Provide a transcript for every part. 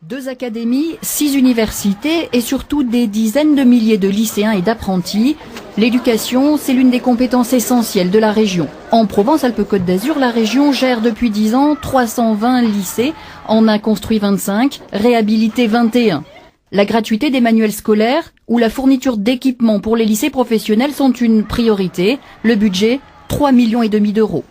2 académies, 6 universités et surtout des dizaines de milliers de lycéens et d'apprentis. L'éducation, c'est l'une des compétences essentielles de la région. En Provence-Alpes-Côte d'Azur, la région gère depuis 10 ans 320 lycées, en a construit 25, réhabilité 21. La gratuité des manuels scolaires ou la fourniture d'équipements pour les lycées professionnels sont une priorité. Le budget, 3,5 millions d'euros.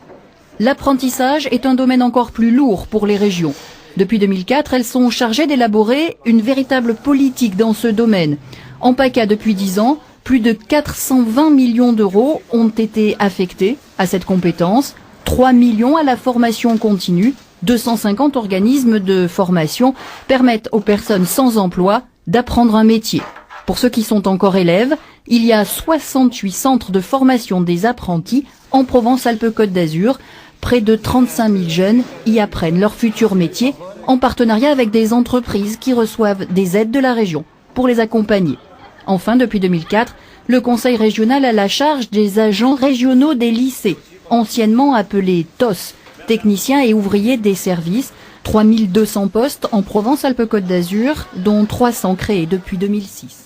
L'apprentissage est un domaine encore plus lourd pour les régions. Depuis 2004, elles sont chargées d'élaborer une véritable politique dans ce domaine. En PACA, depuis 10 ans, plus de 420 millions d'euros ont été affectés à cette compétence, 3 millions à la formation continue, 250 organismes de formation permettent aux personnes sans emploi d'apprendre un métier. Pour ceux qui sont encore élèves, il y a 68 centres de formation des apprentis en Provence-Alpes-Côte d'Azur. Près de 35 000 jeunes y apprennent leur futur métier en partenariat avec des entreprises qui reçoivent des aides de la région pour les accompagner. Enfin, depuis 2004, le Conseil régional a la charge des agents régionaux des lycées, anciennement appelés TOS, techniciens et ouvriers des services. 3200 postes en Provence-Alpes-Côte d'Azur, dont 300 créés depuis 2006.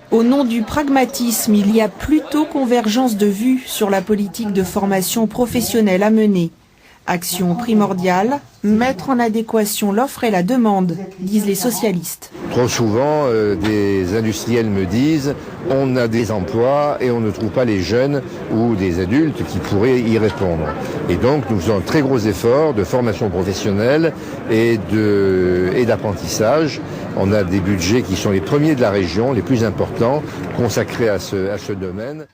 Au nom du pragmatisme, il y a plutôt convergence de vues sur la politique de formation professionnelle à mener. Action primordiale, mettre en adéquation l'offre et la demande, disent les socialistes. Trop souvent, des industriels me disent on a des emplois et on ne trouve pas les jeunes ou des adultes qui pourraient y répondre. Et donc nous faisons un très gros effort de formation professionnelle et d'apprentissage. On a des budgets qui sont les premiers de la région, les plus importants, consacrés à ce domaine.